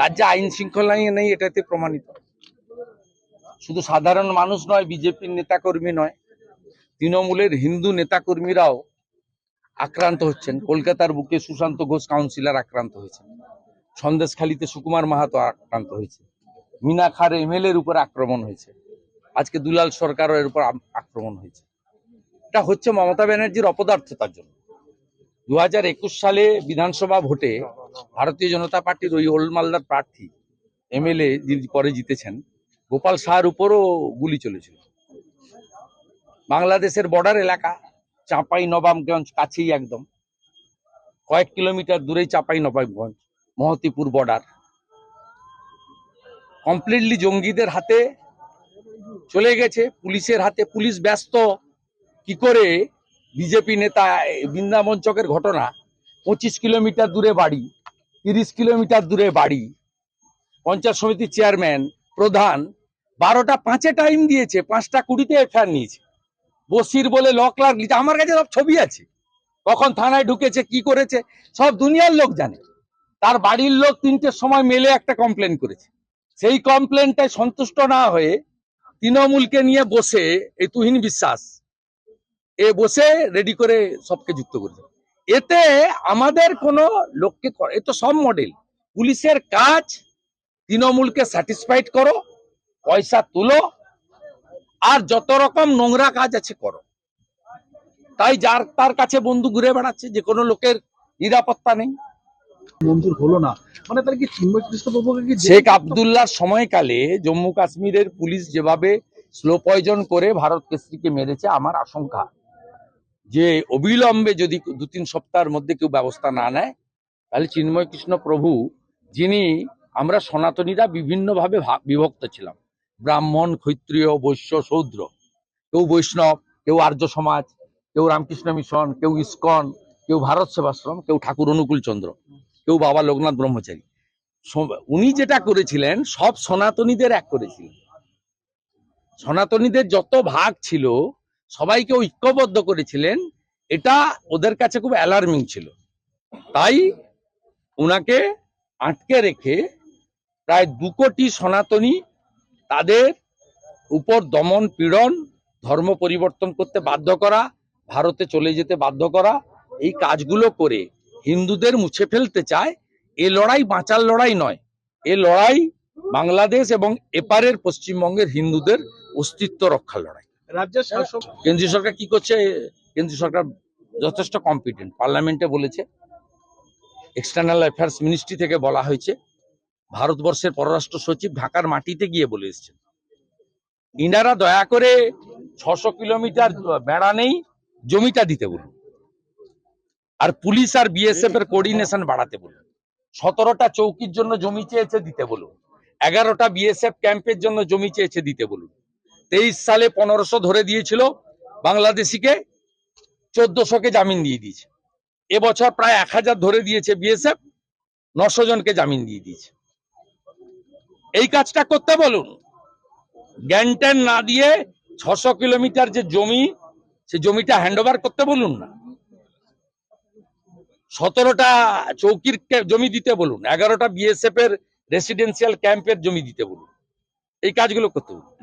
রাজ্যে আইন শৃঙ্খলা নেই, এটাতে প্রমাণিত। শুধু সাধারণ মানুষ নয়, বিজেপির নেতাকর্মী নয়, তৃণমূলের হিন্দু নেতাকর্মীরাও আক্রান্ত হচ্ছেন। কলকাতার বুকে সুশান্ত ঘোষ কাউন্সিলর আক্রান্ত হয়েছেন, সন্দেশখালীতে সুকুমার মাহাতো আক্রান্ত হয়েছে, মিনা খার এমএলএ এর উপর আক্রমণ হয়েছে, আজকে দুলাল সরকারের উপর আক্রমণ হয়েছে। এটা হচ্ছে মমতা ব্যানার্জির অপদার্থতার জন্য। 2021 সালে বিধানসভা ভোটে ভারতীয় জনতা পার্টির ওই ওল্ড মালদার প্রার্থী এমএলএ যিনি পরে জিতেছেন, গোপাল সাহার উপরও গুলি চলেছিল। বাংলাদেশের বর্ডার এলাকা, চাঁপাই নবাবগঞ্জ কাছেই, একদম কয়েক কিলোমিটার দূরেই চাঁপাই নবাবগঞ্জ, মহতিপুর বর্ডার কমপ্লিটলি জঙ্গিদের হাতে চলে গেছে, পুলিশের হাতে। পুলিশ ব্যস্ত কি করে বিজেপি নেতা বৃন্দাবন চকের ঘটনা, 25 কিলোমিটার দূরে বাড়ি, 30 কিলোমিটার দূরে বাড়ি, পঞ্চায়েত সমিতির চেয়ারম্যান প্রধান 12টা 5-এ টাইম দিয়েছে, 5টা 20-তে এফআইআর নিয়েছে। বসির বলে ল ক্লার্ক লিখেছে, আমার কাছে সব ছবি আছে, কখন থানায় ঢুকেছে, কি করেছে, সব দুনিয়ার লোক জানে। তার বাড়ির লোক 3টের সময় মেলে একটা কমপ্লেন করেছে। সেই কমপ্লেনটায় সন্তুষ্ট না হয়ে তৃণমূলকে নিয়ে বসে, এই তুহিন বিশ্বাস এ বসে রেডি করে সবকে যুক্ত করেছে। এতে আমাদের কোনো লোককে, এ তো সব মডেল। পুলিশের কাজ তৃণমূলকে স্যাটিসফাইড করো, পয়সা তুলো, আর যত রকম নোংরা কাজ আছে করো। তাই যার তার কাছে বন্দুক ঘুরে বেড়াচ্ছে, যে কোনো লোকের নিরাপত্তা নেই। মঞ্জুর হলো না, মানে তার কি চিন্ময় কৃষ্ণবাবুকে কি শেখ আব্দুল্লাহর সময়কালে জম্মু কাশ্মীরের পুলিশ যেভাবে স্লো পয়জন করে ভারত কেশরীকে মেরেছে, আমার আশঙ্কা যে অবিলম্বে যদি 2-3 সপ্তাহের মধ্যে কেউ ব্যবস্থা না নেয়, তাহলে চিন্ময় কৃষ্ণ প্রভু, যিনি, আমরা সনাতনীরা বিভিন্নভাবে বিভক্ত ছিলাম, ব্রাহ্মণ, ক্ষত্রিয়, বৈশ্য, শূদ্র, কেউ বৈষ্ণব, কেউ আর্য সমাজ, কেউ রামকৃষ্ণ মিশন, কেউ ইস্কন, কেউ ভারত সেবাশ্রম, কেউ ঠাকুর অনুকূল চন্দ্র, কেউ বাবা লোকনাথ ব্রহ্মচারী। উনি যেটা করেছিলেন, সব সনাতনীদের এক করেছিলেন। সনাতনীদের যত ভাগ ছিল সবাইকে ঐক্যবদ্ধ করেছিলেন। এটা ওদের কাছে খুব অ্যালার্মিং ছিল। তাই উনাকে আটকে রেখে প্রায় 2 কোটি সনাতনী, তাদের উপর দমন পীড়ন, ধর্ম পরিবর্তন করতে বাধ্য করা, ভারতে চলে যেতে বাধ্য করা, এই কাজগুলো করে হিন্দুদের মুছে ফেলতে চায়। এ লড়াই বাঁচার লড়াই নয়, এ লড়াই বাংলাদেশ এবং এপারের পশ্চিমবঙ্গের হিন্দুদের অস্তিত্ব রক্ষার লড়াই। রাজ্যের শাসক কেন্দ্রীয় সরকার কি করছে? কেন্দ্রীয় সরকার যথেষ্ট কম্পিটেন্ট। পার্লামেন্টে বলেছে, এক্সটার্নাল অ্যাফেয়ার্স মিনিস্ট্রি থেকে বলা হয়েছে, ভারতবর্ষের পররাষ্ট্র সচিব ঢাকার মাটিতে গিয়ে বলে এসেছেন, ইনারা দয়া করে 600 কিলোমিটার বেড়া নেই, জমিটা দিতে বলুন, আর পুলিশ আর বিএসএফ এর কোঅর্ডিনেশন বাড়াতে বলুন। 17টা চৌকির জন্য জমি চেয়েছে, দিতে বলুন। 11টা বিএসএফ ক্যাম্পের জন্য জমি চেয়েছে, দিতে বলুন। 23 সালে 1500 ধরে দিয়েছিল বাংলাদেশিকে, 1400কে জামিন দিয়ে দিয়েছে। এবছর প্রায় 1000 ধরে দিয়েছে বিএসএফ, 900 জনকে জামিন দিয়ে দিয়েছে। এই কাজটা করতে বলুন। জ্ঞান না দিয়ে 600 কিলোমিটার যে জমি, সে জমিটা হ্যান্ডওভার করতে বলুন না। 17টা চৌকির জমি দিতে বলুন, 11টা বিএসএফ এর রেসিডেন্সিয়াল ক্যাম্পের জমি দিতে বলুন। এই কাজগুলো করতে বলুন।